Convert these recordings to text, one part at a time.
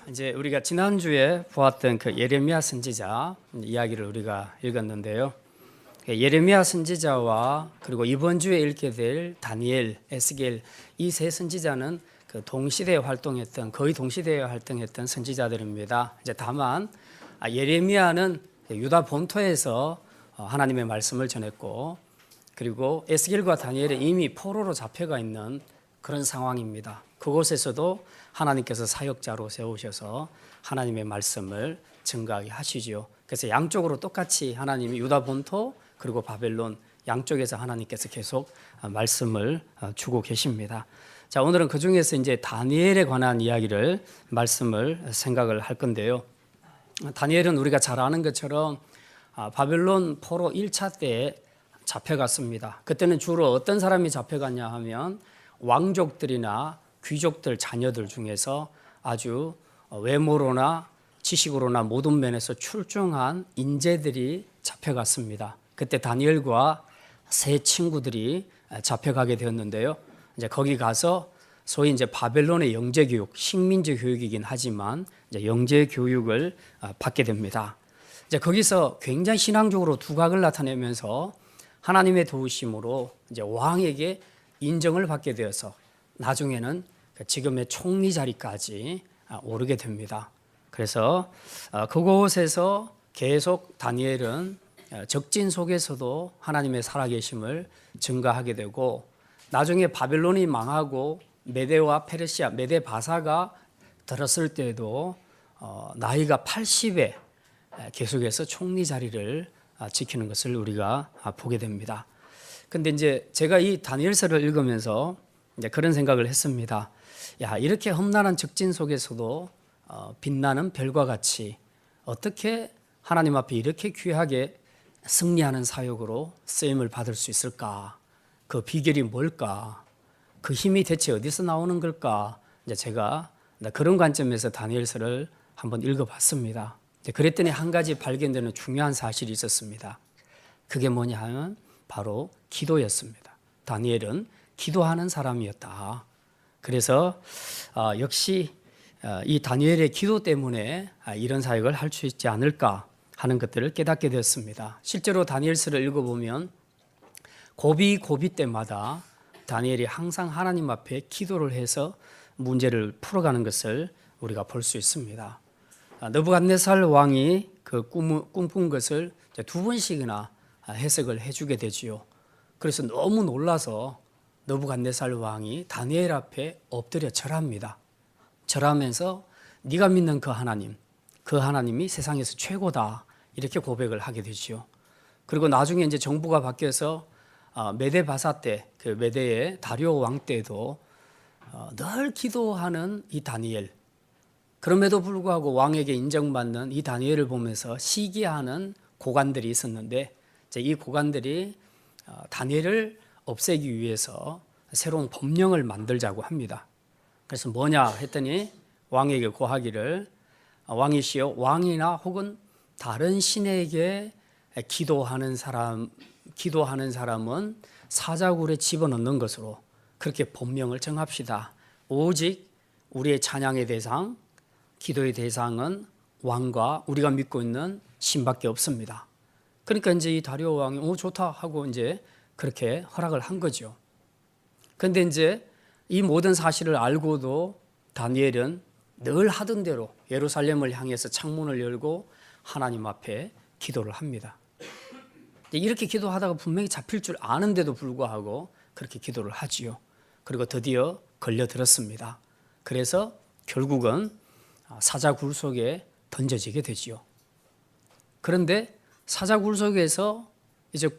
이제 우리가 지난주에 보았던 그 예레미야 선지자 이야기를 우리가 읽었는데요. 예레미야 선지자와 그리고 이번 주에 읽게 될 다니엘, 에스겔 이 세 선지자는 그 거의 동시대에 활동했던 선지자들입니다. 이제 다만 예레미야는 유다 본토에서 하나님의 말씀을 전했고, 그리고 에스겔과 다니엘은 이미 포로로 잡혀가 있는 그런 상황입니다. 그곳에서도 하나님께서 사역자로 세우셔서 하나님의 말씀을 증거하게 하시지요. 그래서 양쪽으로 똑같이 하나님이 유다 본토 그리고 바벨론 양쪽에서 하나님께서 계속 말씀을 주고 계십니다. 자, 오늘은 그 중에서 이제 다니엘에 관한 이야기를 말씀을 생각을 할 건데요. 다니엘은 우리가 잘 아는 것처럼 바벨론 포로 1차 때에 잡혀갔습니다. 그때는 주로 어떤 사람이 잡혀갔냐 하면 왕족들이나 귀족들 자녀들 중에서 아주 외모로나 지식으로나 모든 면에서 출중한 인재들이 잡혀갔습니다. 그때 다니엘과 세 친구들이 잡혀가게 되었는데요. 이제 거기 가서 소위 이제 바벨론의 영재 교육, 식민지 교육이긴 하지만 이제 영재 교육을 받게 됩니다. 이제 거기서 굉장히 신앙적으로 두각을 나타내면서 하나님의 도우심으로 이제 왕에게 인정을 받게 되어서 나중에는 지금의 총리 자리까지 오르게 됩니다. 그래서 그곳에서 계속 다니엘은 적진 속에서도 하나님의 살아계심을 증거하게 되고, 나중에 바벨론이 망하고 메대와 페르시아, 메대 바사가 들었을 때도 나이가 80에 계속해서 총리 자리를 지키는 것을 우리가 보게 됩니다. 근데 이제 제가 이 다니엘서를 읽으면서 이제 그런 생각을 했습니다. 야, 이렇게 험난한 적진 속에서도 빛나는 별과 같이 어떻게 하나님 앞에 이렇게 귀하게 승리하는 사역으로 쓰임을 받을 수 있을까? 그 비결이 뭘까? 그 힘이 대체 어디서 나오는 걸까? 이제 제가 그런 관점에서 다니엘서를 한번 읽어봤습니다. 그랬더니 한 가지 발견되는 중요한 사실이 있었습니다. 그게 뭐냐 하면 바로 기도였습니다. 다니엘은 기도하는 사람이었다. 그래서 역시 이 다니엘의 기도 때문에 이런 사역을 할 수 있지 않을까 하는 것들을 깨닫게 되었습니다. 실제로 다니엘서를 읽어보면 고비 때마다 다니엘이 항상 하나님 앞에 기도를 해서 문제를 풀어가는 것을 우리가 볼 수 있습니다. 느부갓네살 왕이 그 꿈꾼 것을 두 번씩이나 해석을 해주게 되지요. 그래서 너무 놀라서 느부갓네살 왕이 다니엘 앞에 엎드려 절합니다. 절하면서 네가 믿는 그 하나님이 세상에서 최고다, 이렇게 고백을 하게 되지요. 그리고 나중에 이제 정부가 바뀌어서 메대 바사 때, 그 메대의 다리오 왕 때도 늘 기도하는 이 다니엘, 그럼에도 불구하고 왕에게 인정받는 이 다니엘을 보면서 시기하는 고관들이 있었는데, 이 고관들이 다니엘을 없애기 위해서 새로운 법령을 만들자고 합니다. 그래서 뭐냐 했더니 왕에게 고하기를, 왕이시여, 왕이나 혹은 다른 신에게 기도하는 사람은 사자굴에 집어넣는 것으로 그렇게 법령을 정합시다. 오직 우리의 찬양의 대상, 기도의 대상은 왕과 우리가 믿고 있는 신밖에 없습니다. 그러니까 이제 이 다리오 왕이 좋다 하고 이제 그렇게 허락을 한 거죠. 그런데 이제 이 모든 사실을 알고도 다니엘은 늘 하던 대로 예루살렘을 향해서 창문을 열고 하나님 앞에 기도를 합니다. 이렇게 기도하다가 분명히 잡힐 줄 아는데도 불구하고 그렇게 기도를 하지요. 그리고 드디어 걸려들었습니다. 그래서 결국은 사자굴 속에 던져지게 되지요. 그런데 사자굴 속에서 이제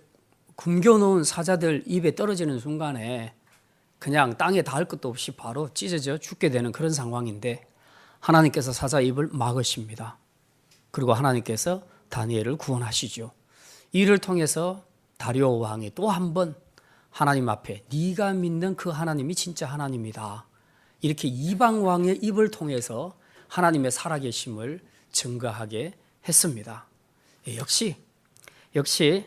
굶겨놓은 사자들 입에 떨어지는 순간에 그냥 땅에 닿을 것도 없이 바로 찢어져 죽게 되는 그런 상황인데, 하나님께서 사자 입을 막으십니다. 그리고 하나님께서 다니엘을 구원하시죠. 이를 통해서 다리오 왕이 또 한 번 하나님 앞에 네가 믿는 그 하나님이 진짜 하나님이다, 이렇게 이방 왕의 입을 통해서 하나님의 살아계심을 증거하게 했습니다. 역시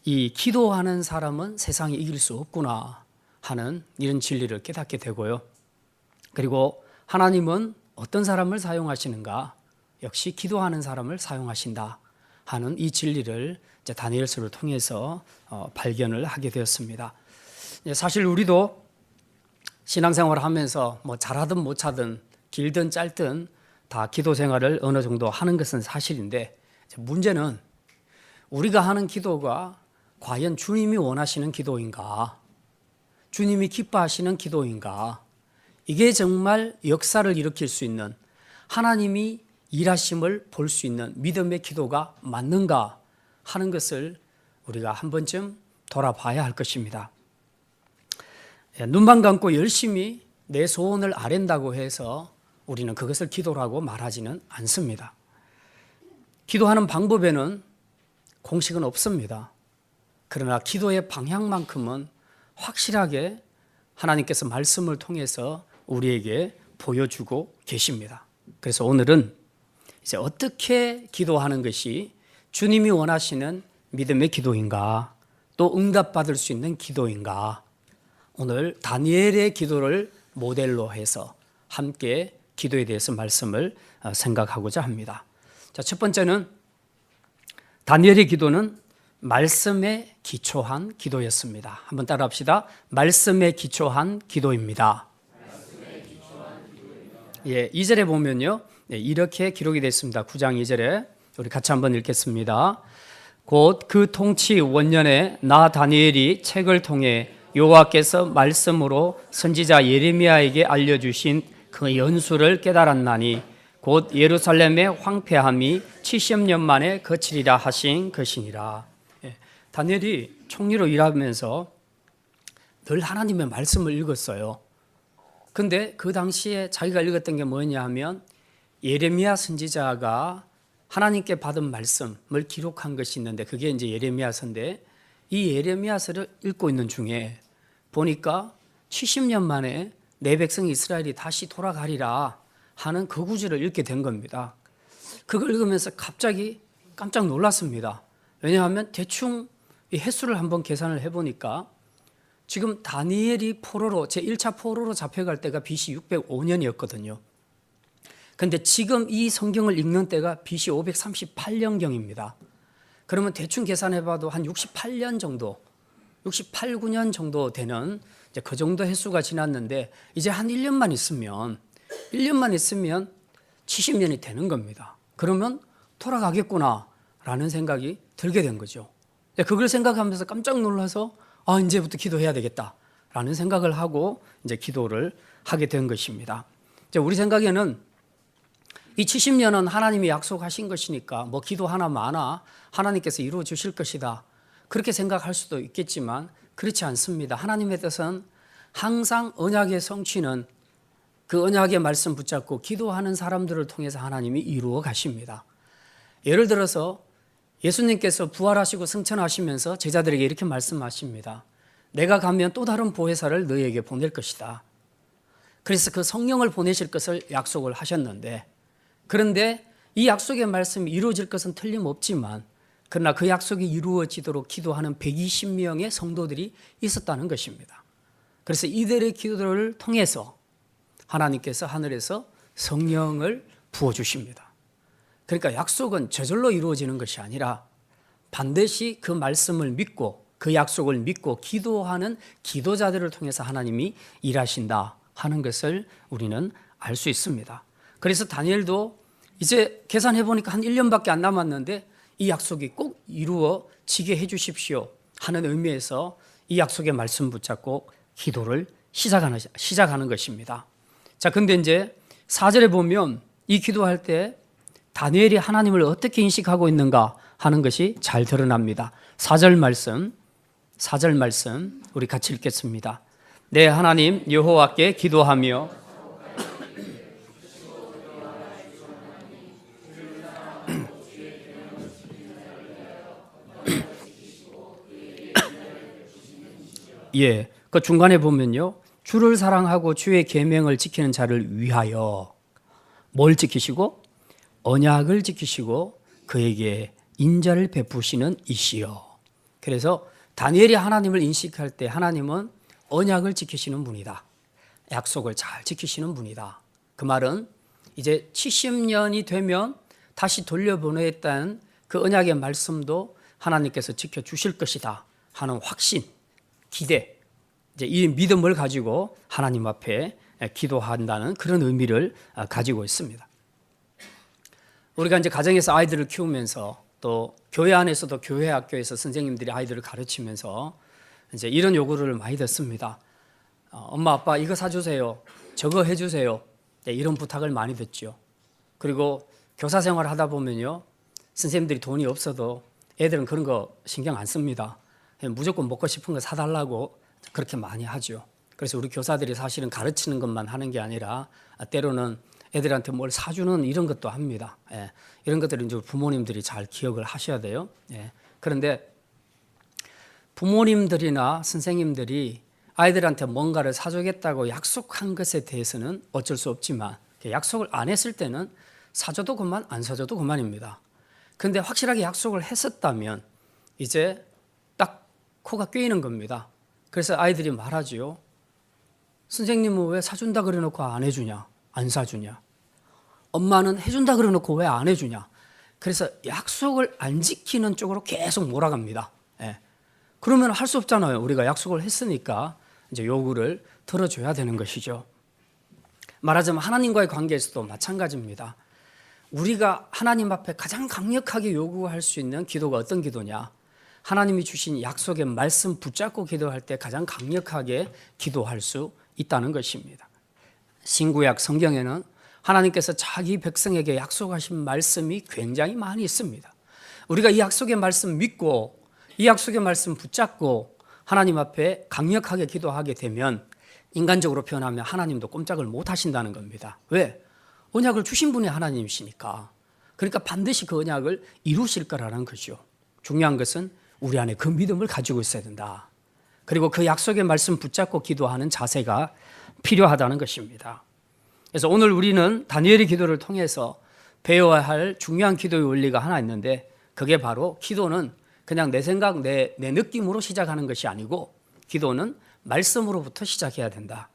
이 기도하는 사람은 세상에 이길 수 없구나 하는 이런 진리를 깨닫게 되고요. 그리고 하나님은 어떤 사람을 사용하시는가? 역시 기도하는 사람을 사용하신다 하는 이 진리를 이제 다니엘서를 통해서 발견을 하게 되었습니다. 사실 우리도 신앙생활을 하면서 뭐 잘하든 못하든 길든 짧든 다 기도 생활을 어느 정도 하는 것은 사실인데, 문제는 우리가 하는 기도가 과연 주님이 원하시는 기도인가, 주님이 기뻐하시는 기도인가, 이게 정말 역사를 일으킬 수 있는, 하나님이 일하심을 볼 수 있는 믿음의 기도가 맞는가 하는 것을 우리가 한 번쯤 돌아봐야 할 것입니다. 눈만 감고 열심히 내 소원을 아랜다고 해서 우리는 그것을 기도라고 말하지는 않습니다. 기도하는 방법에는 공식은 없습니다. 그러나 기도의 방향만큼은 확실하게 하나님께서 말씀을 통해서 우리에게 보여주고 계십니다. 그래서 오늘은 이제 어떻게 기도하는 것이 주님이 원하시는 믿음의 기도인가, 또 응답받을 수 있는 기도인가, 오늘 다니엘의 기도를 모델로 해서 함께 기도에 대해서 말씀을 생각하고자 합니다. 자, 첫 번째는 다니엘의 기도는 말씀에 기초한 기도였습니다. 한번 따라합시다. 말씀에 기초한 기도입니다. 예, 2절에 보면요, 이렇게 기록이 되어 있습니다. 9장 2절에 우리 같이 한번 읽겠습니다. 곧 그 통치 원년에 나 다니엘이 책을 통해 여호와께서 말씀으로 선지자 예레미야에게 알려주신 그 연수를 깨달았나니 곧 예루살렘의 황폐함이 70년 만에 거치리라 하신 것이니라. 다니엘이 총리로 일하면서 늘 하나님의 말씀을 읽었어요. 근데 그 당시에 자기가 읽었던 게 뭐냐 하면 예레미야 선지자가 하나님께 받은 말씀을 기록한 것이 있는데, 그게 이제 예레미야서인데, 이 예레미야서를 읽고 있는 중에 보니까 70년 만에 내 백성 이스라엘이 다시 돌아가리라 하는 그 구절을 읽게 된 겁니다. 그걸 읽으면서 갑자기 깜짝 놀랐습니다. 왜냐하면 대충 이 횟수를 한번 계산을 해보니까 지금 다니엘이 포로로, 제1차 포로로 잡혀갈 때가 BC 605년이었거든요. 근데 지금 이 성경을 읽는 때가 BC 538년경입니다. 그러면 대충 계산해봐도 한 68년 정도, 68, 9년 정도 되는 이제 그 정도 횟수가 지났는데, 이제 한 1년만 있으면 70년이 되는 겁니다. 그러면 돌아가겠구나라는 생각이 들게 된 거죠. 그걸 생각하면서 깜짝 놀라서 이제부터 기도해야 되겠다라는 생각을 하고 이제 기도를 하게 된 것입니다. 이제 우리 생각에는 이 70년은 하나님이 약속하신 것이니까 뭐 기도 하나 마나 하나님께서 이루어 주실 것이다, 그렇게 생각할 수도 있겠지만 그렇지 않습니다. 하나님의 뜻은 항상 언약의 성취는 그 언약의 말씀 붙잡고 기도하는 사람들을 통해서 하나님이 이루어 가십니다. 예를 들어서 예수님께서 부활하시고 승천하시면서 제자들에게 이렇게 말씀하십니다. 내가 가면 또 다른 보혜사를 너희에게 보낼 것이다. 그래서 그 성령을 보내실 것을 약속을 하셨는데, 그런데 이 약속의 말씀이 이루어질 것은 틀림없지만, 그러나 그 약속이 이루어지도록 기도하는 120명의 성도들이 있었다는 것입니다. 그래서 이들의 기도를 통해서 하나님께서 하늘에서 성령을 부어주십니다. 그러니까 약속은 저절로 이루어지는 것이 아니라 반드시 그 말씀을 믿고 그 약속을 믿고 기도하는 기도자들을 통해서 하나님이 일하신다 하는 것을 우리는 알 수 있습니다. 그래서 다니엘도 이제 계산해 보니까 한 1년밖에 안 남았는데 이 약속이 꼭 이루어지게 해 주십시오 하는 의미에서 이 약속의 말씀 붙잡고 기도를 시작하는 것입니다. 자, 근데 이제 4절에 보면 이 기도할 때 다니엘이 하나님을 어떻게 인식하고 있는가 하는 것이 잘 드러납니다. 4절 말씀 우리 같이 읽겠습니다. 내 하나님 여호와께 기도하며 예, 그 중간에 보면요, 주를 사랑하고 주의 계명을 지키는 자를 위하여 뭘 지키시고 언약을 지키시고 그에게 인자를 베푸시는 이시여. 그래서 다니엘이 하나님을 인식할 때 하나님은 언약을 지키시는 분이다, 약속을 잘 지키시는 분이다. 그 말은 이제 70년이 되면 다시 돌려보내겠다는 그 언약의 말씀도 하나님께서 지켜주실 것이다 하는 확신, 기대, 이제 이 믿음을 가지고 하나님 앞에 기도한다는 그런 의미를 가지고 있습니다. 우리가 이제 가정에서 아이들을 키우면서 또 교회 안에서도 교회 학교에서 선생님들이 아이들을 가르치면서 이제 이런 요구를 많이 듣습니다. 엄마 아빠 이거 사주세요, 저거 해주세요, 이런 부탁을 많이 듣죠. 그리고 교사 생활을 하다 보면요, 선생님들이 돈이 없어도 애들은 그런 거 신경 안 씁니다. 무조건 먹고 싶은 거 사달라고 그렇게 많이 하죠. 그래서 우리 교사들이 사실은 가르치는 것만 하는 게 아니라 때로는 애들한테 뭘 사주는 이런 것도 합니다. 이런 것들은 이제 부모님들이 잘 기억을 하셔야 돼요. 그런데 부모님들이나 선생님들이 아이들한테 뭔가를 사주겠다고 약속한 것에 대해서는 어쩔 수 없지만 약속을 안 했을 때는 사줘도 그만 안 사줘도 그만입니다. 그런데 확실하게 약속을 했었다면 이제 딱 코가 꿰이는 겁니다. 그래서 아이들이 말하지요. 선생님은 왜 사준다 그래놓고 안 해주냐, 안 사주냐. 엄마는 해준다 그래놓고 왜 안 해주냐. 그래서 약속을 안 지키는 쪽으로 계속 몰아갑니다. 그러면 할 수 없잖아요. 우리가 약속을 했으니까 이제 요구를 들어줘야 되는 것이죠. 말하자면 하나님과의 관계에서도 마찬가지입니다. 우리가 하나님 앞에 가장 강력하게 요구할 수 있는 기도가 어떤 기도냐? 하나님이 주신 약속의 말씀 붙잡고 기도할 때 가장 강력하게 기도할 수 있다는 것입니다. 신구약 성경에는 하나님께서 자기 백성에게 약속하신 말씀이 굉장히 많이 있습니다. 우리가 이 약속의 말씀 믿고 이 약속의 말씀 붙잡고 하나님 앞에 강력하게 기도하게 되면 인간적으로 표현하면 하나님도 꼼짝을 못 하신다는 겁니다. 왜? 언약을 주신 분이 하나님이시니까. 그러니까 반드시 그 언약을 이루실 거라는 거죠. 중요한 것은 우리 안에 그 믿음을 가지고 있어야 된다. 그리고 그 약속의 말씀 붙잡고 기도하는 자세가 필요하다는 것입니다. 그래서 오늘 우리는 다니엘의 기도를 통해서 배워야 할 중요한 기도의 원리가 하나 있는데 그게 바로 기도는 그냥 내 생각, 내 느낌으로 시작하는 것이 아니고 기도는 말씀으로부터 시작해야 된다.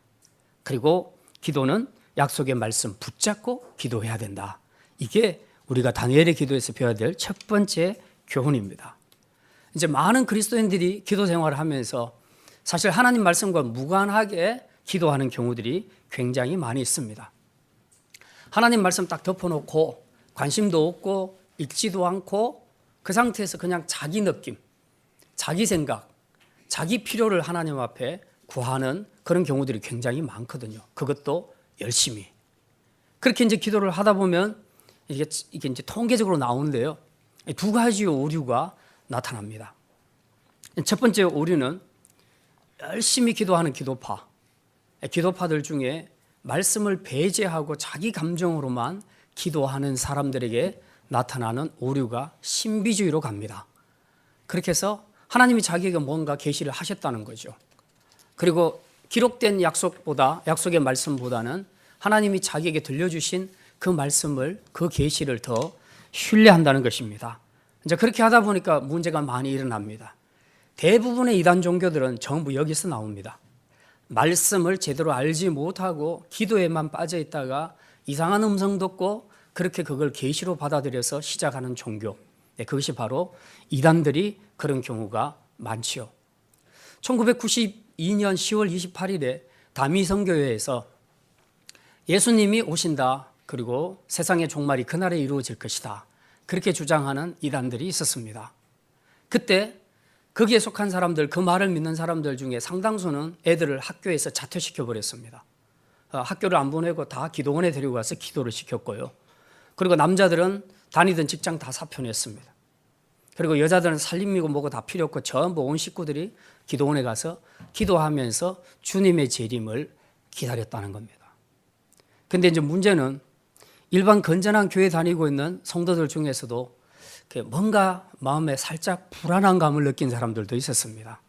그리고 기도는 약속의 말씀 붙잡고 기도해야 된다. 이게 우리가 다니엘의 기도에서 배워야 될 첫 번째 교훈입니다. 이제 많은 그리스도인들이 기도 생활을 하면서 사실 하나님 말씀과 무관하게 기도하는 경우들이 굉장히 많이 있습니다. 하나님 말씀 딱 덮어놓고 관심도 없고 읽지도 않고 그 상태에서 그냥 자기 느낌, 자기 생각, 자기 필요를 하나님 앞에 구하는 그런 경우들이 굉장히 많거든요. 그것도 열심히. 그렇게 이제 기도를 하다 보면 이게 이제 통계적으로 나오는데요. 두 가지 오류가 나타납니다. 첫 번째 오류는 열심히 기도하는 기도파들 중에 말씀을 배제하고 자기 감정으로만 기도하는 사람들에게 나타나는 오류가 신비주의로 갑니다. 그렇게 해서 하나님이 자기에게 뭔가 계시를 하셨다는 거죠. 그리고 기록된 약속의 말씀보다는 하나님이 자기에게 들려주신 그 말씀을, 그 계시를 더 신뢰한다는 것입니다. 이제 그렇게 하다 보니까 문제가 많이 일어납니다. 대부분의 이단 종교들은 전부 여기서 나옵니다. 말씀을 제대로 알지 못하고 기도에만 빠져 있다가 이상한 음성 듣고 그렇게 그걸 계시로 받아들여서 시작하는 종교. 그것이 바로 이단들이 그런 경우가 많지요. 1992년 10월 28일에 다미성교회에서 예수님이 오신다. 그리고 세상의 종말이 그날에 이루어질 것이다. 그렇게 주장하는 이단들이 있었습니다. 그때 거기에 속한 사람들, 그 말을 믿는 사람들 중에 상당수는 애들을 학교에서 자퇴시켜 버렸습니다. 학교를 안 보내고 다 기도원에 데리고 가서 기도를 시켰고요. 그리고 남자들은 다니던 직장 다 사표냈습니다. 그리고 여자들은 살림이고 뭐고 다 필요 없고 전부 온 식구들이 기도원에 가서 기도하면서 주님의 재림을 기다렸다는 겁니다. 근데 이제 문제는 일반 건전한 교회 다니고 있는 성도들 중에서도 뭔가 마음에 살짝 불안한 감을 느낀 사람들도 있었습니다.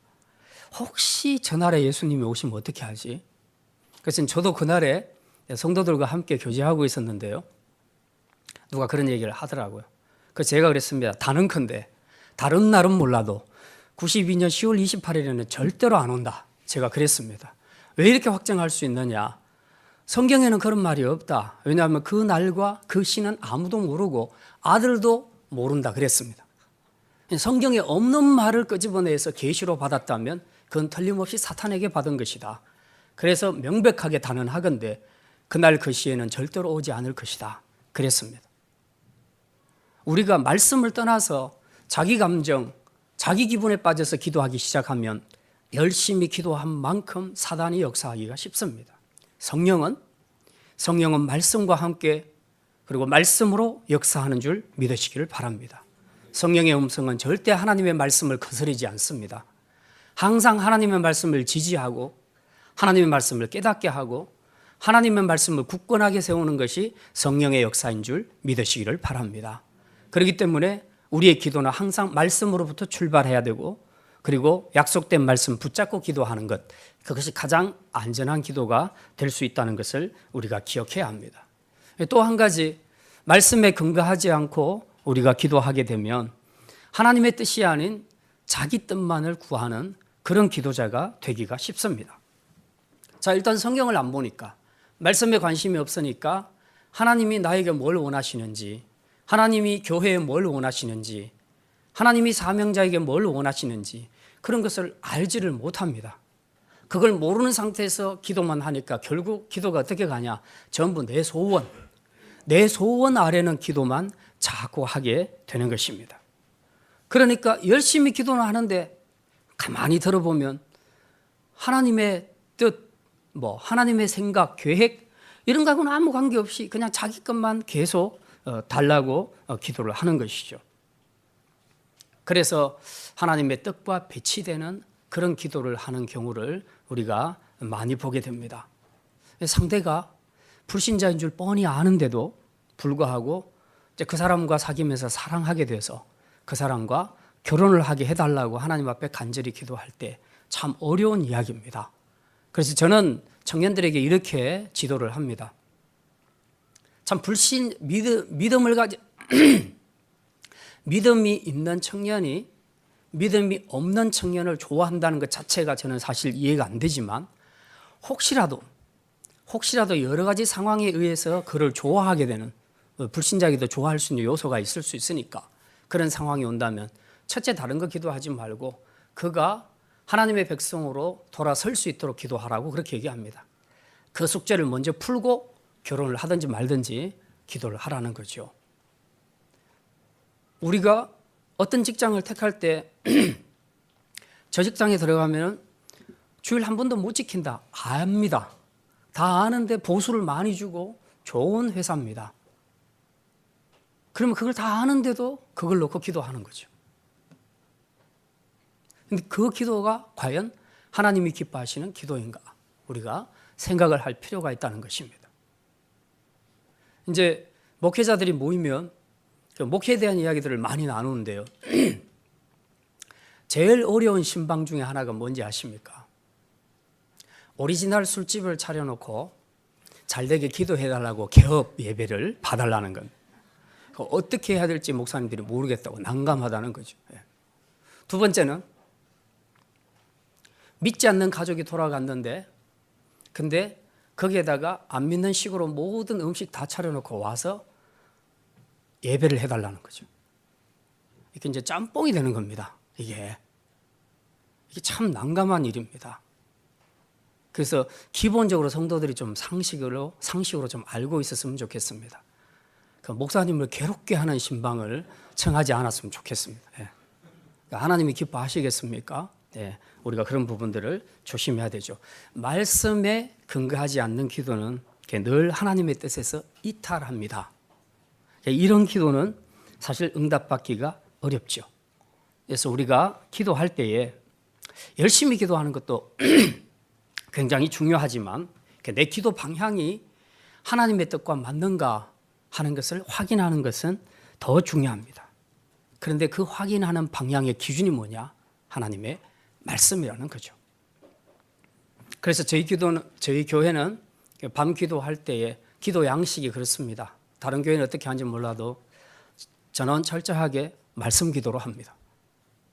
혹시 전날에 예수님이 오시면 어떻게 하지? 그래서 저도 그날에 성도들과 함께 교제하고 있었는데요. 누가 그런 얘기를 하더라고요. 그래서 제가 그랬습니다. 단언컨대 다른 날은 몰라도 92년 10월 28일에는 절대로 안 온다. 제가 그랬습니다. 왜 이렇게 확정할 수 있느냐? 성경에는 그런 말이 없다. 왜냐하면 그 날과 그 시는 아무도 모르고 아들도 모른다 그랬습니다. 성경에 없는 말을 끄집어내서 계시로 받았다면 그건 틀림없이 사탄에게 받은 것이다. 그래서 명백하게 단언하건대 그날 그 시에는 절대로 오지 않을 것이다 그랬습니다. 우리가 말씀을 떠나서 자기 감정, 자기 기분에 빠져서 기도하기 시작하면 열심히 기도한 만큼 사단이 역사하기가 쉽습니다. 성령은 말씀과 함께 그리고 말씀으로 역사하는 줄 믿으시기를 바랍니다. 성령의 음성은 절대 하나님의 말씀을 거스르지 않습니다. 항상 하나님의 말씀을 지지하고 하나님의 말씀을 깨닫게 하고 하나님의 말씀을 굳건하게 세우는 것이 성령의 역사인 줄 믿으시기를 바랍니다. 그렇기 때문에 우리의 기도는 항상 말씀으로부터 출발해야 되고 그리고 약속된 말씀 붙잡고 기도하는 것, 그것이 가장 안전한 기도가 될 수 있다는 것을 우리가 기억해야 합니다. 또 한 가지, 말씀에 근거하지 않고 우리가 기도하게 되면 하나님의 뜻이 아닌 자기 뜻만을 구하는 그런 기도자가 되기가 쉽습니다. 자, 일단 성경을 안 보니까, 말씀에 관심이 없으니까 하나님이 나에게 뭘 원하시는지, 하나님이 교회에 뭘 원하시는지, 하나님이 사명자에게 뭘 원하시는지 그런 것을 알지를 못합니다. 그걸 모르는 상태에서 기도만 하니까 결국 기도가 어떻게 가냐? 전부 내 소원 아래는 기도만 자꾸 하게 되는 것입니다. 그러니까 열심히 기도는 하는데 가만히 들어보면 하나님의 뜻, 하나님의 생각, 계획 이런 거하고는 아무 관계없이 그냥 자기 것만 계속 달라고 기도를 하는 것이죠. 그래서 하나님의 뜻과 배치되는 그런 기도를 하는 경우를 우리가 많이 보게 됩니다. 상대가 불신자인 줄 뻔히 아는데도 불구하고 그 사람과 사귀면서 사랑하게 돼서 그 사람과 결혼을 하게 해달라고 하나님 앞에 간절히 기도할 때 참 어려운 이야기입니다. 그래서 저는 청년들에게 이렇게 지도를 합니다. 참 믿음을 가지 믿음이 있는 청년이 믿음이 없는 청년을 좋아한다는 것 자체가 저는 사실 이해가 안 되지만 혹시라도 여러 가지 상황에 의해서 그를 좋아하게 되는, 불신자에게도 좋아할 수 있는 요소가 있을 수 있으니까 그런 상황이 온다면 첫째 다른 거 기도하지 말고 그가 하나님의 백성으로 돌아설 수 있도록 기도하라고 그렇게 얘기합니다. 그 숙제를 먼저 풀고 결혼을 하든지 말든지 기도를 하라는 거죠. 우리가 어떤 직장을 택할 때 저 직장에 들어가면 주일 한 번도 못 지킨다. 압니다. 다 아는데 보수를 많이 주고 좋은 회사입니다. 그러면 그걸 다 아는데도 그걸 놓고 기도하는 거죠. 근데 그 기도가 과연 하나님이 기뻐하시는 기도인가? 우리가 생각을 할 필요가 있다는 것입니다. 이제 목회자들이 모이면 목회에 대한 이야기들을 많이 나누는데요. 제일 어려운 신방 중에 하나가 뭔지 아십니까? 오리지널 술집을 차려놓고 잘되게 기도해달라고 개업 예배를 봐달라는 건 어떻게 해야 될지 목사님들이 모르겠다고 난감하다는 거죠. 두 번째는 믿지 않는 가족이 돌아갔는데 근데 거기에다가 안 믿는 식으로 모든 음식 다 차려놓고 와서 예배를 해달라는 거죠. 이게 이제 짬뽕이 되는 겁니다. 이게 참 난감한 일입니다. 그래서 기본적으로 성도들이 좀 상식으로 좀 알고 있었으면 좋겠습니다. 그 목사님을 괴롭게 하는 신방을 청하지 않았으면 좋겠습니다. 하나님이 기뻐하시겠습니까? 우리가 그런 부분들을 조심해야 되죠. 말씀에 근거하지 않는 기도는 늘 하나님의 뜻에서 이탈합니다. 이런 기도는 사실 응답받기가 어렵죠. 그래서 우리가 기도할 때에 열심히 기도하는 것도 굉장히 중요하지만 내 기도 방향이 하나님의 뜻과 맞는가 하는 것을 확인하는 것은 더 중요합니다. 그런데 그 확인하는 방향의 기준이 뭐냐? 하나님의 말씀이라는 거죠. 그래서 저희 교회는 밤 기도할 때에 기도 양식이 그렇습니다. 다른 교회는 어떻게 하는지 몰라도 저는 철저하게 말씀 기도로 합니다.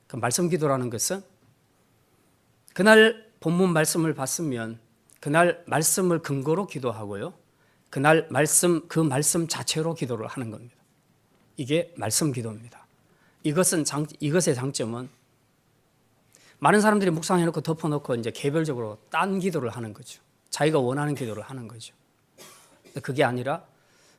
그 말씀 기도라는 것은 그날 본문 말씀을 봤으면 그날 말씀을 근거로 기도하고요. 그날 그 말씀 자체로 기도를 하는 겁니다. 이게 말씀 기도입니다. 이것의 장점은 많은 사람들이 묵상해놓고 덮어놓고 이제 개별적으로 딴 기도를 하는 거죠. 자기가 원하는 기도를 하는 거죠. 그게 아니라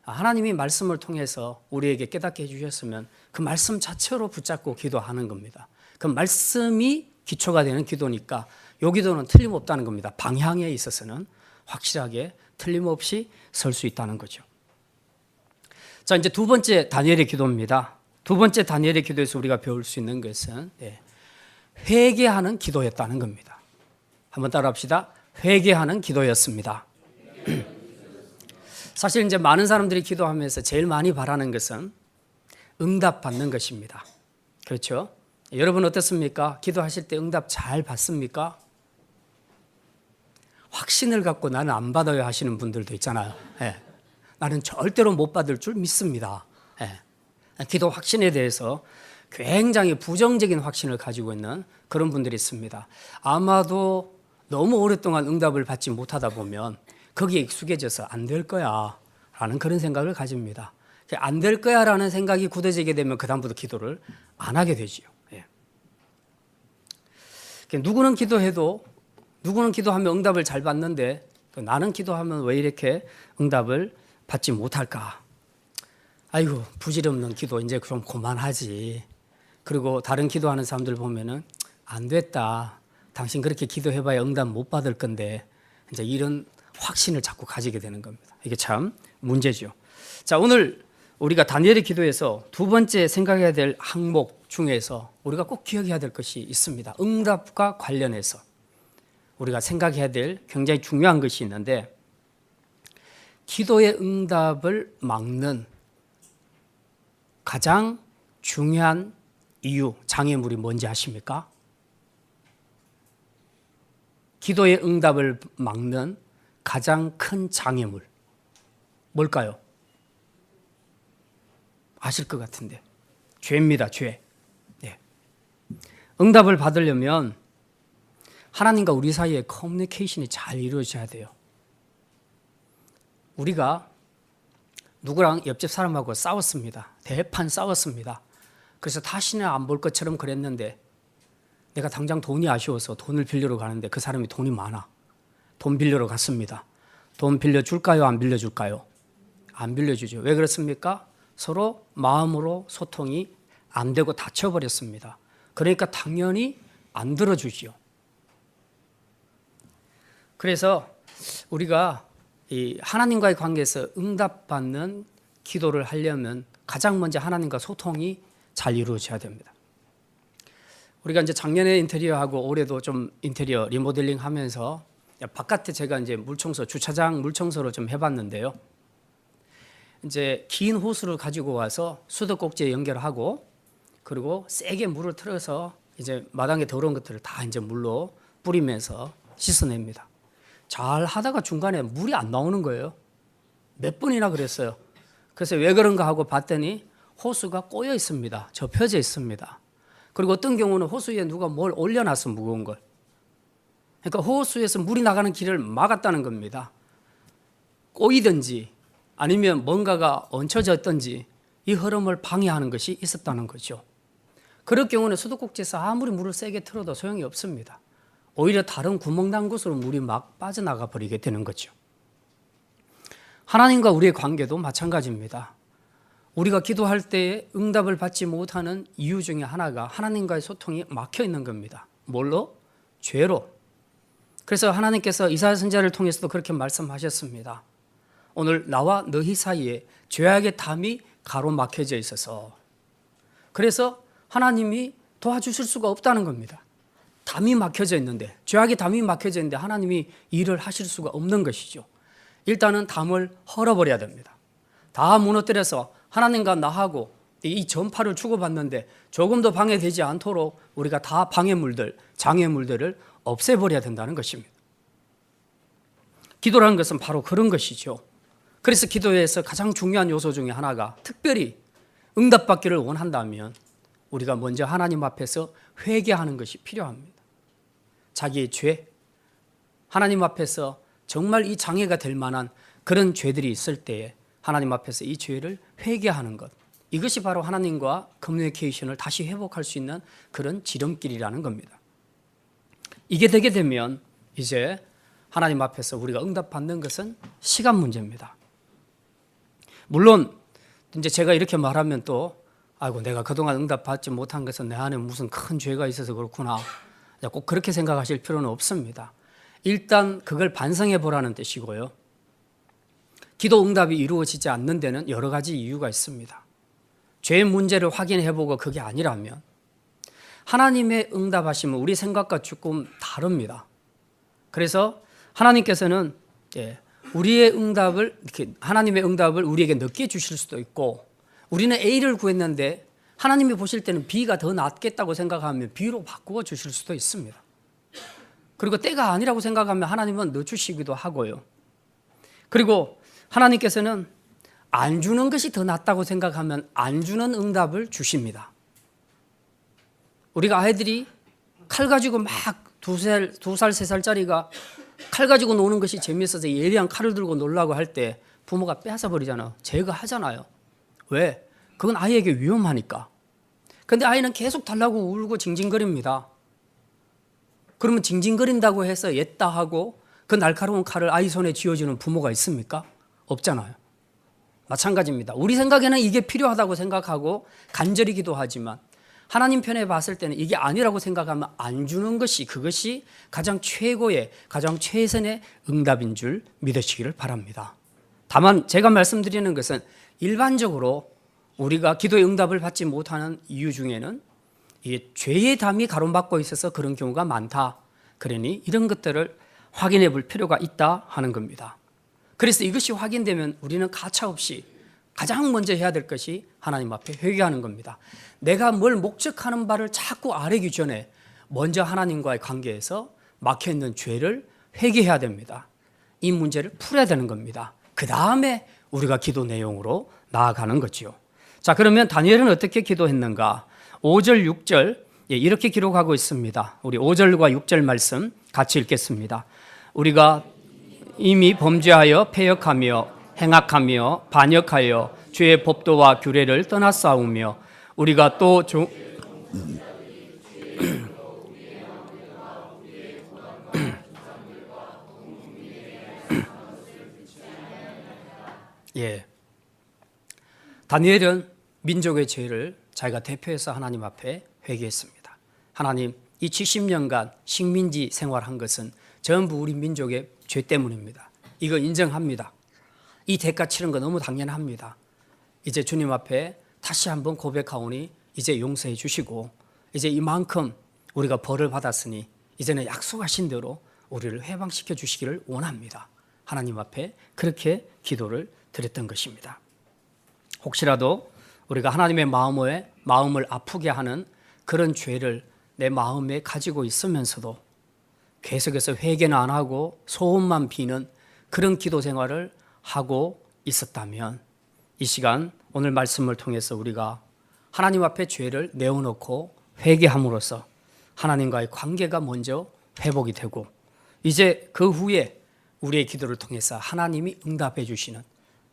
하나님이 말씀을 통해서 우리에게 깨닫게 해주셨으면 그 말씀 자체로 붙잡고 기도하는 겁니다. 그 말씀이 기초가 되는 기도니까 이 기도는 틀림없다는 겁니다. 방향에 있어서는 확실하게 틀림없이 설 수 있다는 거죠. 자, 이제 두 번째 다니엘의 기도입니다. 두 번째 다니엘의 기도에서 우리가 배울 수 있는 것은 회개하는 기도였다는 겁니다. 한번 따라합시다. 회개하는 기도였습니다. 사실 이제 많은 사람들이 기도하면서 제일 많이 바라는 것은 응답받는 것입니다. 그렇죠? 여러분 어떻습니까? 기도하실 때 응답 잘 받습니까? 확신을 갖고 나는 안 받아요 하시는 분들도 있잖아요. 나는 절대로 못 받을 줄 믿습니다. 기도 확신에 대해서 굉장히 부정적인 확신을 가지고 있는 그런 분들이 있습니다. 아마도 너무 오랫동안 응답을 받지 못하다 보면 거기에 익숙해져서 안 될 거야 라는 그런 생각을 가집니다. 안 될 거야 라는 생각이 굳어지게 되면 그 다음부터 기도를 안 하게 되지요. 누구는 기도하면 응답을 잘 받는데 나는 기도하면 왜 이렇게 응답을 받지 못할까? 아이고 부질없는 기도 이제 좀 그만하지. 그리고 다른 기도하는 사람들 보면은 안 됐다. 당신 그렇게 기도해봐야 응답 못 받을 건데 이제 이런 확신을 자꾸 가지게 되는 겁니다. 이게 참 문제죠. 자, 오늘 우리가 다니엘의 기도에서 두 번째 생각해야 될 항목 중에서 우리가 꼭 기억해야 될 것이 있습니다. 응답과 관련해서 우리가 생각해야 될 굉장히 중요한 것이 있는데 기도의 응답을 막는 가장 중요한 이유, 장애물이 뭔지 아십니까? 기도의 응답을 막는 가장 큰 장애물 뭘까요? 아실 것 같은데 죄입니다. 죄. 응답을 받으려면 하나님과 우리 사이에 커뮤니케이션이 잘 이루어져야 돼요. 우리가 누구랑 옆집 사람하고 싸웠습니다. 대판 싸웠습니다. 그래서 다시는 안 볼 것처럼 그랬는데 내가 당장 돈이 아쉬워서 돈을 빌려러 가는데 그 사람이 돈이 많아. 돈 빌려러 갔습니다. 돈 빌려줄까요? 안 빌려줄까요? 안 빌려주죠. 왜 그렇습니까? 서로 마음으로 소통이 안 되고 다쳐버렸습니다. 그러니까 당연히 안 들어주지요. 그래서 우리가 이 하나님과의 관계에서 응답받는 기도를 하려면 가장 먼저 하나님과 소통이 잘 이루어져야 됩니다. 우리가 이제 작년에 인테리어하고 올해도 좀 인테리어 리모델링 하면서 바깥에 제가 이제 주차장 물청소를 좀 해봤는데요. 이제 긴 호스를 가지고 와서 수도꼭지에 연결하고 그리고 세게 물을 틀어서 이제 마당에 더러운 것들을 다 이제 물로 뿌리면서 씻어냅니다. 잘 하다가 중간에 물이 안 나오는 거예요. 몇 번이나 그랬어요. 그래서 왜 그런가 하고 봤더니 호수가 꼬여 있습니다. 접혀져 있습니다. 그리고 어떤 경우는 호수 위에 누가 뭘 올려놨어, 무거운 걸. 그러니까 호수에서 물이 나가는 길을 막았다는 겁니다. 꼬이든지 아니면 뭔가가 얹혀졌든지 이 흐름을 방해하는 것이 있었다는 거죠. 그럴 경우는 수도꼭지에서 아무리 물을 세게 틀어도 소용이 없습니다. 오히려 다른 구멍 난 곳으로 물이 막 빠져나가 버리게 되는 거죠. 하나님과 우리의 관계도 마찬가지입니다. 우리가 기도할 때 응답을 받지 못하는 이유 중에 하나가 하나님과의 소통이 막혀 있는 겁니다. 뭘로? 죄로. 그래서 하나님께서 이사야 선지자를 통해서도 그렇게 말씀하셨습니다. 오늘 나와 너희 사이에 죄악의 담이 가로막혀져 있어서 그래서 하나님이 도와주실 수가 없다는 겁니다. 담이 막혀져 있는데 죄악의 담이 막혀져 있는데 하나님이 일을 하실 수가 없는 것이죠. 일단은 담을 헐어버려야 됩니다. 다 무너뜨려서 하나님과 나하고 이 전파를 주고받는데 조금 더 방해되지 않도록 우리가 다 방해물들, 장애물들을 없애버려야 된다는 것입니다. 기도라는 것은 바로 그런 것이죠. 그래서 기도에서 가장 중요한 요소 중에 하나가 특별히 응답받기를 원한다면 우리가 먼저 하나님 앞에서 회개하는 것이 필요합니다. 자기의 죄, 하나님 앞에서 정말 이 장애가 될 만한 그런 죄들이 있을 때에 하나님 앞에서 이 죄를 회개하는 것, 이것이 바로 하나님과 커뮤니케이션을 다시 회복할 수 있는 그런 지름길이라는 겁니다. 이게 되게 되면 이제 하나님 앞에서 우리가 응답받는 것은 시간 문제입니다. 물론 이제 제가 이렇게 말하면 또 아이고 내가 그동안 응답받지 못한 것은 내 안에 무슨 큰 죄가 있어서 그렇구나, 꼭 그렇게 생각하실 필요는 없습니다. 일단 그걸 반성해 보라는 뜻이고요. 기도 응답이 이루어지지 않는 데는 여러 가지 이유가 있습니다. 죄의 문제를 확인해 보고 그게 아니라면 하나님의 응답하심은 우리 생각과 조금 다릅니다. 그래서 하나님께서는 우리의 응답을, 하나님의 응답을 우리에게 늦게 주실 수도 있고, 우리는 A를 구했는데 하나님이 보실 때는 B가 더 낫겠다고 생각하면 B로 바꾸어 주실 수도 있습니다. 그리고 때가 아니라고 생각하면 하나님은 늦추시기도 하고요. 그리고 하나님께서는 안 주는 것이 더 낫다고 생각하면 안 주는 응답을 주십니다. 우리가 아이들이 칼 가지고 막 2살, 3살짜리가 칼 가지고 노는 것이 재미있어서 예리한 칼을 들고 놀라고 할 때 부모가 빼앗아 버리잖아요. 제거하잖아요. 왜? 그건 아이에게 위험하니까. 근데 아이는 계속 달라고 울고 징징거립니다. 그러면 징징거린다고 해서 옛다 하고 그 날카로운 칼을 아이 손에 쥐어주는 부모가 있습니까? 없잖아요. 마찬가지입니다. 우리 생각에는 이게 필요하다고 생각하고 간절히 기도하지만 하나님 편에 봤을 때는 이게 아니라고 생각하면 안 주는 것이, 그것이 가장 최고의, 가장 최선의 응답인 줄 믿으시기를 바랍니다. 다만 제가 말씀드리는 것은 일반적으로 우리가 기도의 응답을 받지 못하는 이유 중에는 이 죄의 담이 가로막고 있어서 그런 경우가 많다. 그러니 이런 것들을 확인해 볼 필요가 있다 하는 겁니다. 그래서 이것이 확인되면 우리는 가차없이 가장 먼저 해야 될 것이 하나님 앞에 회개하는 겁니다. 내가 뭘 목적하는 바를 자꾸 아뢰기 전에 먼저 하나님과의 관계에서 막혀있는 죄를 회개해야 됩니다. 이 문제를 풀어야 되는 겁니다. 그 다음에 우리가 기도 내용으로 나아가는 거죠. 자, 그러면 다니엘은 어떻게 기도했는가? 5절, 6절 이렇게 기록하고 있습니다. 우리 5절과 6절 말씀 같이 읽겠습니다. 우리가 이미 범죄하여 패역하며 행악하며 반역하여 죄의 법도와 규례를 떠나싸우며 우리가 또 다니엘은 민족의 죄를 자기가 대표해서 하나님 앞에 회개했습니다. 하나님, 이 70년간 식민지 생활한 것은 전부 우리 민족의 죄 때문입니다. 이거 인정합니다. 이 대가 치른 거 너무 당연합니다. 이제 주님 앞에 다시 한번 고백하오니 이제 용서해 주시고 이제 이만큼 우리가 벌을 받았으니 이제는 약속하신 대로 우리를 해방시켜 주시기를 원합니다. 하나님 앞에 그렇게 기도를 드렸던 것입니다. 혹시라도 우리가 하나님의 마음을 아프게 하는 그런 죄를 내 마음에 가지고 있으면서도 계속해서 회개는 안 하고 소원만 비는 그런 기도 생활을 하고 있었다면 이 시간 오늘 말씀을 통해서 우리가 하나님 앞에 죄를 내어놓고 회개함으로써 하나님과의 관계가 먼저 회복이 되고 이제 그 후에 우리의 기도를 통해서 하나님이 응답해 주시는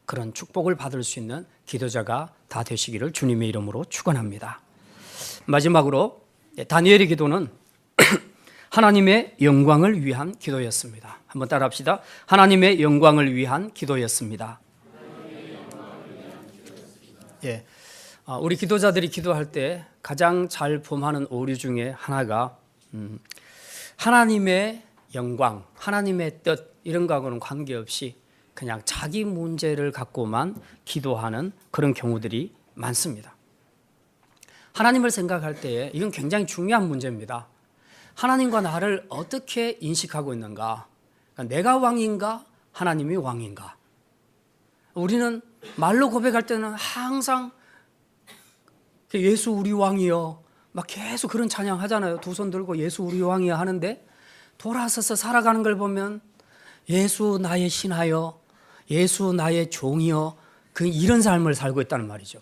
그런 축복을 받을 수 있는 기도자가 다 되시기를 주님의 이름으로 축원합니다. 마지막으로 다니엘의 기도는 하나님의 영광을 위한 기도였습니다. 한번 따라합시다. 하나님의 영광을 위한 기도였습니다. 우리 기도자들이 기도할 때 가장 잘 범하는 오류 중에 하나가 하나님의 영광, 하나님의 뜻 이런 거하고는 관계없이 그냥 자기 문제를 갖고만 기도하는 그런 경우들이 많습니다. 하나님을 생각할 때에 이건 굉장히 중요한 문제입니다. 하나님과 나를 어떻게 인식하고 있는가? 그러니까 내가 왕인가? 하나님이 왕인가? 우리는 말로 고백할 때는 항상 예수 우리 왕이여 막 계속 그런 찬양 하잖아요. 두 손 들고 예수 우리 왕이여 하는데 돌아서서 살아가는 걸 보면 예수 나의 신하여 예수 나의 종이여 이런 삶을 살고 있다는 말이죠.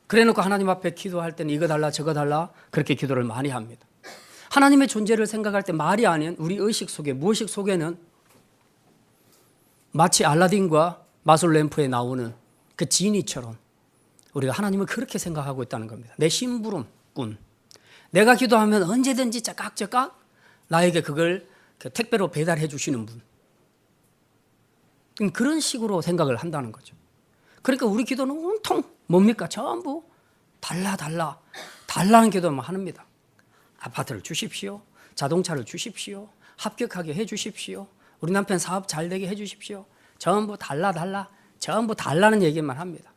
그래놓고 하나님 앞에 기도할 때는 이거 달라 저거 달라 그렇게 기도를 많이 합니다. 하나님의 존재를 생각할 때 말이 아닌 우리 의식 속에, 무의식 속에는 마치 알라딘과 마술 램프에 나오는 그 지니처럼 우리가 하나님을 그렇게 생각하고 있다는 겁니다. 내 심부름꾼. 내가 기도하면 언제든지 째깍째깍 나에게 그걸 택배로 배달해 주시는 분. 그런 식으로 생각을 한다는 거죠. 그러니까 우리 기도는 온통 뭡니까? 전부 달라는 기도만 합니다. 아파트를 주십시오. 자동차를 주십시오. 합격하게 해 주십시오. 우리 남편 사업 잘 되게 해 주십시오. 전부 전부 달라는 얘기만 합니다.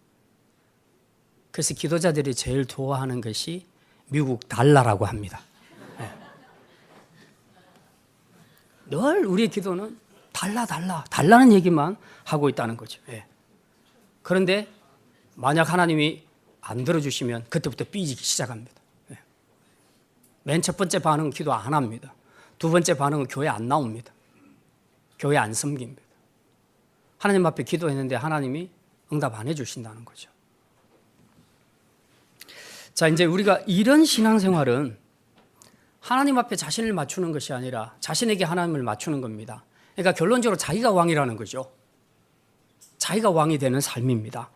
그래서 기도자들이 제일 좋아하는 것이 미국 달러라고 합니다. 늘 우리의 기도는 달라는 얘기만 하고 있다는 거죠. 그런데 만약 하나님이 안 들어주시면 그때부터 삐지기 시작합니다. 맨 첫 번째 반응은 기도 안 합니다. 두 번째 반응은 교회 안 나옵니다. 교회 안 섬깁니다. 하나님 앞에 기도했는데 하나님이 응답 안 해주신다는 거죠. 자, 이제 우리가 이런 신앙생활은 하나님 앞에 자신을 맞추는 것이 아니라 자신에게 하나님을 맞추는 겁니다. 그러니까 결론적으로 자기가 왕이라는 거죠. 자기가 왕이 되는 삶입니다.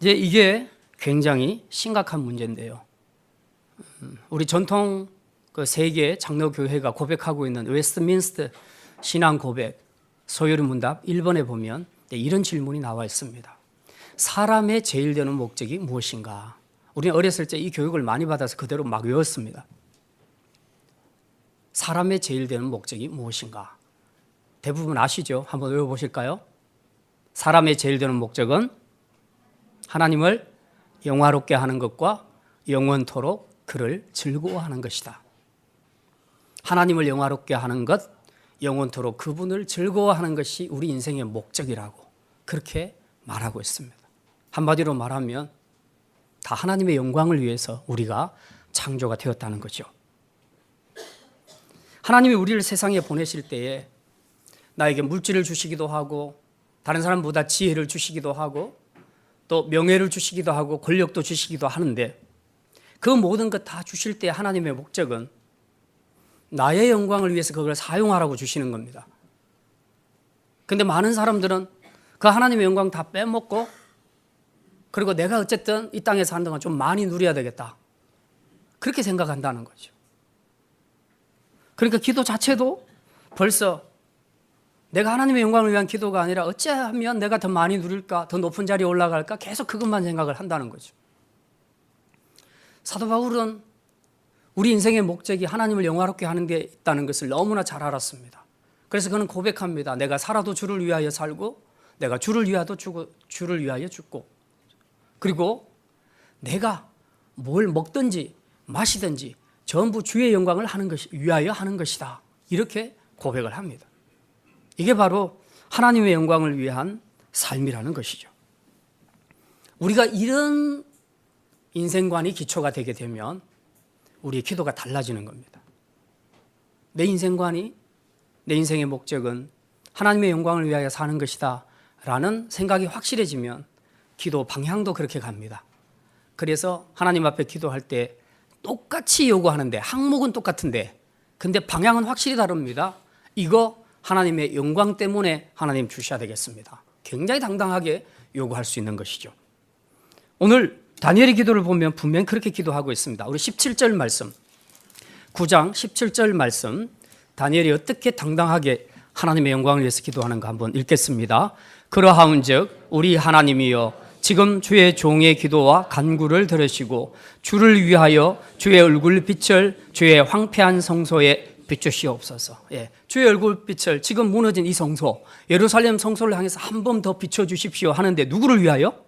이제 이게 굉장히 심각한 문제인데요. 우리 전통 그 세계 장로교회가 고백하고 있는 웨스트민스터 신앙 고백 소요리 문답 1번에 보면 이런 질문이 나와 있습니다. 사람의 제일 되는 목적이 무엇인가? 우리는 어렸을 때 이 교육을 많이 받아서 그대로 막 외웠습니다. 사람의 제일 되는 목적이 무엇인가? 대부분 아시죠? 한번 외워보실까요? 사람의 제일 되는 목적은 하나님을 영화롭게 하는 것과 영원토록 그를 즐거워하는 것이다. 하나님을 영화롭게 하는 것, 영원토록 그분을 즐거워하는 것이 우리 인생의 목적이라고 그렇게 말하고 있습니다. 한마디로 말하면 다 하나님의 영광을 위해서 우리가 창조가 되었다는 거죠. 하나님이 우리를 세상에 보내실 때에 나에게 물질을 주시기도 하고 다른 사람보다 지혜를 주시기도 하고 또 명예를 주시기도 하고 권력도 주시기도 하는데 그 모든 것 다 주실 때 하나님의 목적은 나의 영광을 위해서 그걸 사용하라고 주시는 겁니다. 그런데 많은 사람들은 그 하나님의 영광 다 빼먹고 그리고 내가 어쨌든 이 땅에 사는 동안 좀 많이 누려야 되겠다. 그렇게 생각한다는 거죠. 그러니까 기도 자체도 벌써 내가 하나님의 영광을 위한 기도가 아니라 어찌하면 내가 더 많이 누릴까, 더 높은 자리에 올라갈까 계속 그것만 생각을 한다는 거죠. 사도 바울은 우리 인생의 목적이 하나님을 영화롭게 하는 게 있다는 것을 너무나 잘 알았습니다. 그래서 그는 고백합니다. 내가 살아도 주를 위하여 살고 내가 주를 위하여 죽고 그리고 내가 뭘 먹든지 마시든지 전부 주의 영광을 위하여 하는 것이다. 이렇게 고백을 합니다. 이게 바로 하나님의 영광을 위한 삶이라는 것이죠. 우리가 이런 인생관이 기초가 되게 되면 우리의 기도가 달라지는 겁니다. 내 인생관이 내 인생의 목적은 하나님의 영광을 위하여 사는 것이다 라는 생각이 확실해지면 기도 방향도 그렇게 갑니다. 그래서 하나님 앞에 기도할 때 똑같이 요구하는데 항목은 똑같은데 근데 방향은 확실히 다릅니다. 이거 하나님의 영광 때문에 하나님 주셔야 되겠습니다. 굉장히 당당하게 요구할 수 있는 것이죠. 오늘 다니엘의 기도를 보면 분명히 그렇게 기도하고 있습니다. 우리 17절 말씀 9장 17절 말씀 다니엘이 어떻게 당당하게 하나님의 영광을 위해서 기도하는가 한번 읽겠습니다. 그러하온즉 우리 하나님이여 지금 주의 종의 기도와 간구를 들으시고 주를 위하여 주의 얼굴빛을 주의 황폐한 성소에 비추시옵소서. 주의 얼굴빛을 지금 무너진 이 성소 예루살렘 성소를 향해서 한 번 더 비춰주십시오 하는데 누구를 위하여?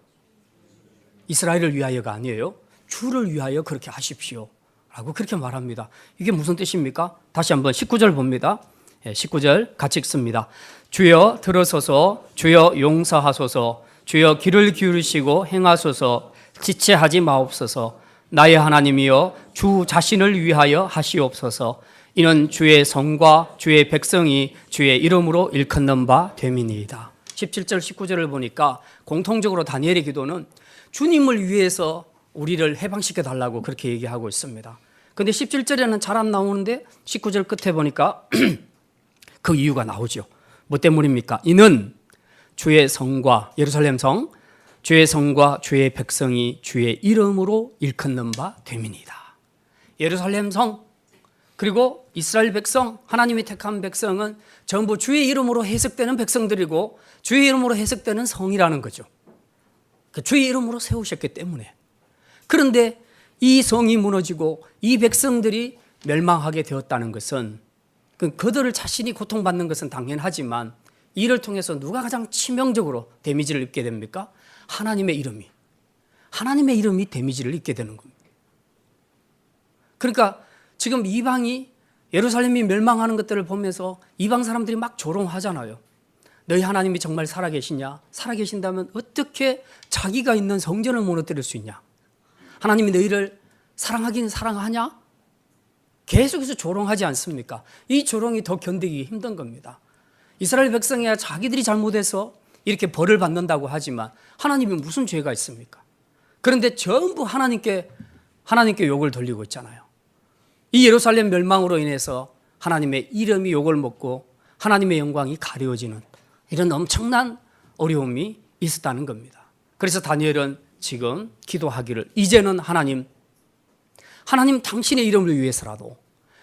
이스라엘을 위하여가 아니에요. 주를 위하여 그렇게 하십시오 라고 그렇게 말합니다. 이게 무슨 뜻입니까? 다시 한번 19절 봅니다. 19절 같이 읽습니다. 주여 들어서서 주여 용서하소서 주여 귀를 기울이시고 행하소서 지체하지 마옵소서 나의 하나님이여 주 자신을 위하여 하시옵소서 이는 주의 성과 주의 백성이 주의 이름으로 일컫는 바 됨이니이다. 17절 19절을 보니까 공통적으로 다니엘의 기도는 주님을 위해서 우리를 해방시켜 달라고 그렇게 얘기하고 있습니다. 근데 17절에는 잘 안 나오는데 19절 끝에 보니까 그 이유가 나오죠. 뭐 때문입니까? 이는 주의 성과 예루살렘 성, 주의 성과 주의 백성이 주의 이름으로 일컫는 바 됨이니이다. 예루살렘 성 그리고 이스라엘 백성, 하나님이 택한 백성은 전부 주의 이름으로 해석되는 백성들이고 주의 이름으로 해석되는 성이라는 거죠. 주의 이름으로 세우셨기 때문에. 그런데 이 성이 무너지고 이 백성들이 멸망하게 되었다는 것은 그들을 자신이 고통받는 것은 당연하지만 이를 통해서 누가 가장 치명적으로 데미지를 입게 됩니까? 하나님의 이름이 데미지를 입게 되는 겁니다. 그러니까 지금 이방이 예루살렘이 멸망하는 것들을 보면서 이방 사람들이 막 조롱하잖아요. 너희 하나님이 정말 살아계시냐? 살아계신다면 어떻게 자기가 있는 성전을 무너뜨릴 수 있냐? 하나님이 너희를 사랑하긴 사랑하냐? 계속해서 조롱하지 않습니까? 이 조롱이 더 견디기 힘든 겁니다. 이스라엘 백성이야 자기들이 잘못해서 이렇게 벌을 받는다고 하지만 하나님이 무슨 죄가 있습니까? 그런데 전부 하나님께 욕을 돌리고 있잖아요. 이 예루살렘 멸망으로 인해서 하나님의 이름이 욕을 먹고 하나님의 영광이 가려워지는 이런 엄청난 어려움이 있었다는 겁니다. 그래서 다니엘은 지금 기도하기를 이제는 하나님 당신의 이름을 위해서라도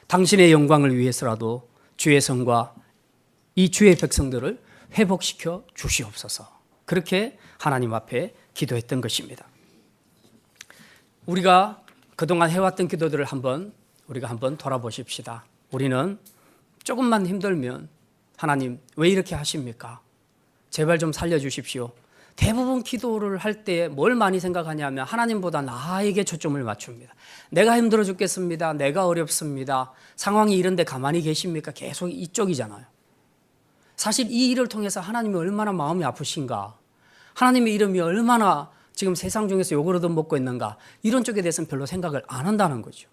당신의 영광을 위해서라도 주의 성과 이 주의 백성들을 회복시켜 주시옵소서. 그렇게 하나님 앞에 기도했던 것입니다. 우리가 그동안 해왔던 기도들을 우리가 한번 돌아보십시다. 우리는 조금만 힘들면 하나님 왜 이렇게 하십니까? 제발 좀 살려주십시오. 대부분 기도를 할 때 뭘 많이 생각하냐면 하나님보다 나에게 초점을 맞춥니다. 내가 힘들어 죽겠습니다. 내가 어렵습니다. 상황이 이런데 가만히 계십니까? 계속 이쪽이잖아요. 사실 이 일을 통해서 하나님이 얼마나 마음이 아프신가, 하나님의 이름이 얼마나 지금 세상 중에서 욕을 얻어먹고 있는가, 이런 쪽에 대해서는 별로 생각을 안 한다는 거죠.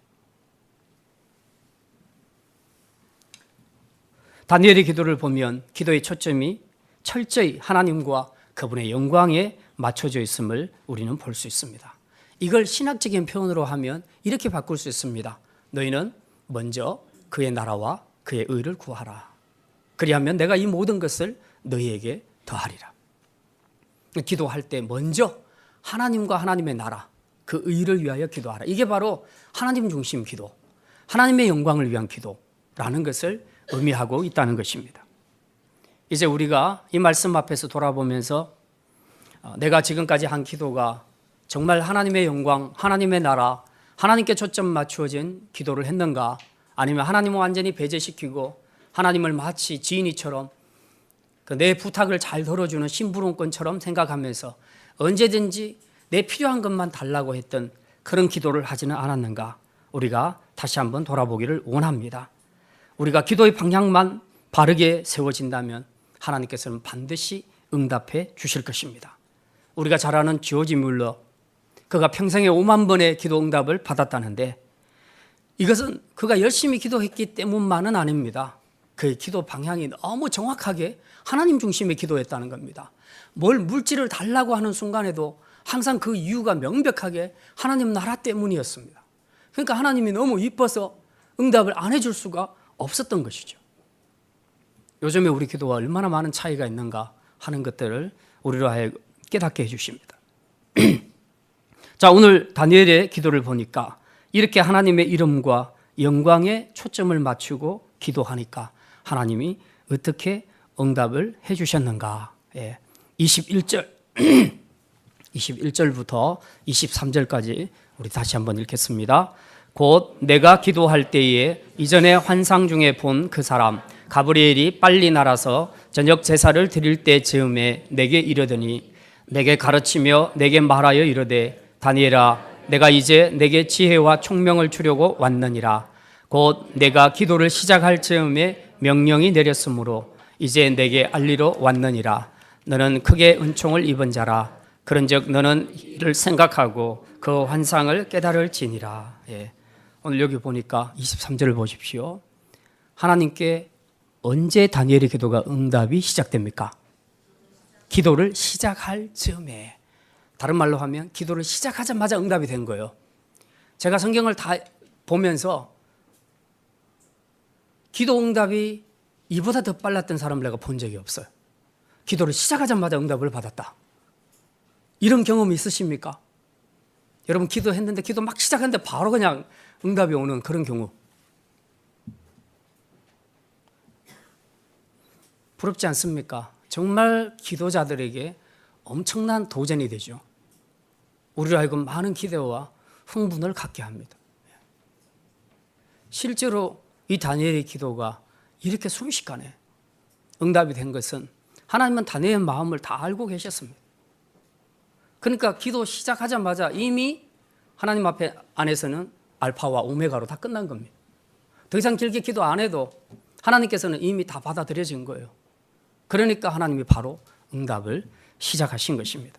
다니엘의 기도를 보면 기도의 초점이 철저히 하나님과 그분의 영광에 맞춰져 있음을 우리는 볼 수 있습니다. 이걸 신학적인 표현으로 하면 이렇게 바꿀 수 있습니다. 너희는 먼저 그의 나라와 그의 의를 구하라. 그리하면 내가 이 모든 것을 너희에게 더하리라. 기도할 때 먼저 하나님과 하나님의 나라, 그 의를 위하여 기도하라. 이게 바로 하나님 중심 기도, 하나님의 영광을 위한 기도라는 것을 의미하고 있다는 것입니다. 이제 우리가 이 말씀 앞에서 돌아보면서 내가 지금까지 한 기도가 정말 하나님의 영광, 하나님의 나라, 하나님께 초점 맞추어진 기도를 했는가, 아니면 하나님을 완전히 배제시키고 하나님을 마치 지인이처럼 내 부탁을 잘 들어주는 심부름꾼처럼 생각하면서 언제든지 내 필요한 것만 달라고 했던 그런 기도를 하지는 않았는가, 우리가 다시 한번 돌아보기를 원합니다. 우리가 기도의 방향만 바르게 세워진다면 하나님께서는 반드시 응답해 주실 것입니다. 우리가 잘 아는 조지 뮬러, 그가 평생에 5만 번의 기도 응답을 받았다는데 이것은 그가 열심히 기도했기 때문만은 아닙니다. 그의 기도 방향이 너무 정확하게 하나님 중심의 기도했다는 겁니다. 뭘 물질을 달라고 하는 순간에도 항상 그 이유가 명백하게 하나님 나라 때문이었습니다. 그러니까 하나님이 너무 이뻐서 응답을 안 해줄 수가 없었던 것이죠. 요즘에 우리 기도와 얼마나 많은 차이가 있는가 하는 것들을 우리로 하여금 깨닫게 해주십니다. 자, 오늘 다니엘의 기도를 보니까 이렇게 하나님의 이름과 영광에 초점을 맞추고 기도하니까 하나님이 어떻게 응답을 해주셨는가. 21절 21절부터 23절까지 우리 다시 한번 읽겠습니다. 곧 내가 기도할 때에 이전에 환상 중에 본 그 사람 가브리엘이 빨리 날아서 저녁 제사를 드릴 때 즈음에 내게 이르더니 내게 가르치며 내게 말하여 이르되 다니엘아 내가 이제 내게 지혜와 총명을 주려고 왔느니라. 곧 내가 기도를 시작할 즈음에 명령이 내렸으므로 이제 내게 알리러 왔느니라. 너는 크게 은총을 입은 자라. 그런즉 너는 이를 생각하고 그 환상을 깨달을지니라. 오늘 여기 보니까 23절을 보십시오. 하나님께 언제 다니엘의 기도가 응답이 시작됩니까? 기도를 시작할 즈음에. 다른 말로 하면 기도를 시작하자마자 응답이 된 거예요. 제가 성경을 다 보면서 기도 응답이 이보다 더 빨랐던 사람을 내가 본 적이 없어요. 기도를 시작하자마자 응답을 받았다. 이런 경험이 있으십니까? 여러분 기도했는데 기도 막 시작했는데 바로 그냥 응답이 오는 그런 경우. 부럽지 않습니까? 정말 기도자들에게 엄청난 도전이 되죠. 우리로 하여금 많은 기대와 흥분을 갖게 합니다. 실제로 이 다니엘의 기도가 이렇게 순식간에 응답이 된 것은 하나님은 다니엘의 마음을 다 알고 계셨습니다. 그러니까 기도 시작하자마자 이미 하나님 앞에 안에서는 알파와 오메가로 다 끝난 겁니다. 더 이상 길게 기도 안 해도 하나님께서는 이미 다 받아들여진 거예요. 그러니까 하나님이 바로 응답을 시작하신 것입니다.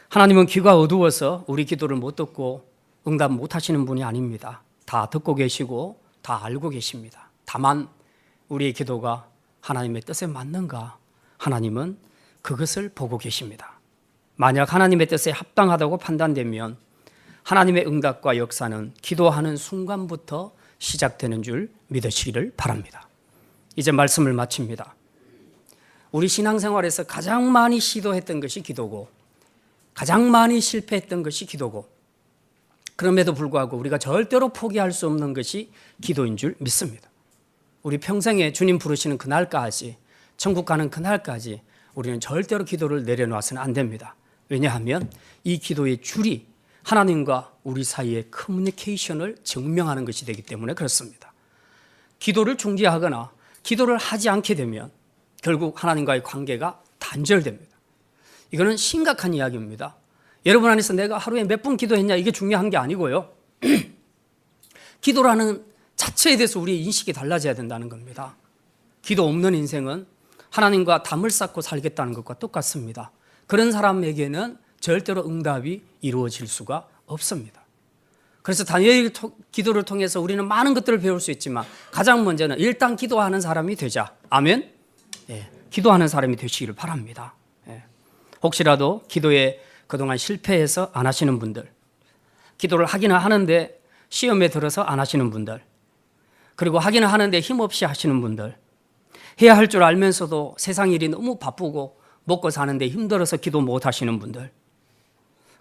하나님은 귀가 어두워서 우리 기도를 못 듣고 응답 못 하시는 분이 아닙니다. 다 듣고 계시고 다 알고 계십니다. 다만 우리의 기도가 하나님의 뜻에 맞는가? 하나님은 그것을 보고 계십니다. 만약 하나님의 뜻에 합당하다고 판단되면 하나님의 응답과 역사는 기도하는 순간부터 시작되는 줄 믿으시기를 바랍니다. 이제 말씀을 마칩니다. 우리 신앙생활에서 가장 많이 시도했던 것이 기도고 가장 많이 실패했던 것이 기도고 그럼에도 불구하고 우리가 절대로 포기할 수 없는 것이 기도인 줄 믿습니다. 우리 평생에 주님 부르시는 그날까지 천국 가는 그날까지 우리는 절대로 기도를 내려놓아서는 안 됩니다. 왜냐하면 이 기도의 줄이 하나님과 우리 사이의 커뮤니케이션을 증명하는 것이 되기 때문에 그렇습니다. 기도를 중지하거나 기도를 하지 않게 되면 결국 하나님과의 관계가 단절됩니다. 이거는 심각한 이야기입니다. 여러분 안에서 내가 하루에 몇 분 기도했냐 이게 중요한 게 아니고요. 기도라는 자체에 대해서 우리의 인식이 달라져야 된다는 겁니다. 기도 없는 인생은 하나님과 담을 쌓고 살겠다는 것과 똑같습니다. 그런 사람에게는 절대로 응답이 이루어질 수가 없습니다. 그래서 다니엘 기도를 통해서 우리는 많은 것들을 배울 수 있지만 가장 먼저는 일단 기도하는 사람이 되자. 아멘? 예, 기도하는 사람이 되시기를 바랍니다. 예. 혹시라도 기도에 그동안 실패해서 안 하시는 분들, 기도를 하기는 하는데 시험에 들어서 안 하시는 분들, 그리고 하기는 하는데 힘없이 하시는 분들, 해야 할 줄 알면서도 세상 일이 너무 바쁘고 먹고 사는데 힘들어서 기도 못 하시는 분들,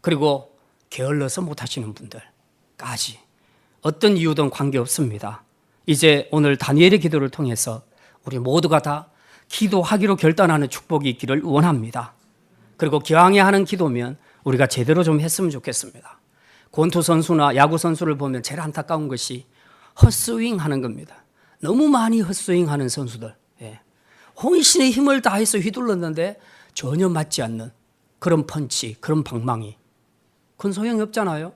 그리고 게을러서 못 하시는 분들까지 어떤 이유든 관계없습니다. 이제 오늘 다니엘의 기도를 통해서 우리 모두가 다 기도하기로 결단하는 축복이 있기를 원합니다. 그리고 기왕에 하는 기도면 우리가 제대로 좀 했으면 좋겠습니다. 권투 선수나 야구 선수를 보면 제일 안타까운 것이 헛스윙 하는 겁니다. 너무 많이 헛스윙 하는 선수들. 예. 혼신의 힘을 다해서 휘둘렀는데 전혀 맞지 않는 그런 펀치, 그런 방망이. 그건 소용이 없잖아요.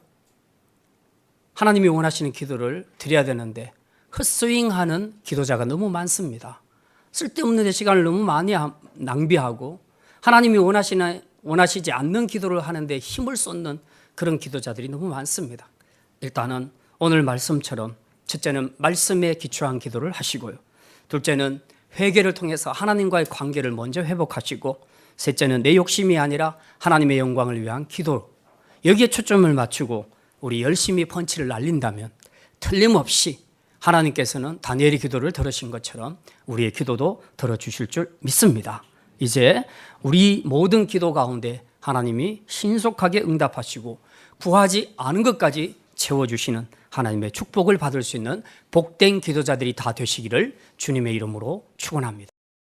하나님이 원하시는 기도를 드려야 되는데 헛스윙하는 기도자가 너무 많습니다. 쓸데없는 데 시간을 너무 많이 낭비하고 하나님이 원하시지 않는 기도를 하는데 힘을 쏟는 그런 기도자들이 너무 많습니다. 일단은 오늘 말씀처럼 첫째는 말씀에 기초한 기도를 하시고요. 둘째는 회개를 통해서 하나님과의 관계를 먼저 회복하시고 셋째는 내 욕심이 아니라 하나님의 영광을 위한 기도. 여기에 초점을 맞추고 우리 열심히 펀치를 날린다면 틀림없이 하나님께서는 다니엘의 기도를 들으신 것처럼 우리의 기도도 들어주실 줄 믿습니다. 이제 우리 모든 기도 가운데 하나님이 신속하게 응답하시고 구하지 않은 것까지 채워주시는 하나님의 축복을 받을 수 있는 복된 기도자들이 다 되시기를 주님의 이름으로 축원합니다.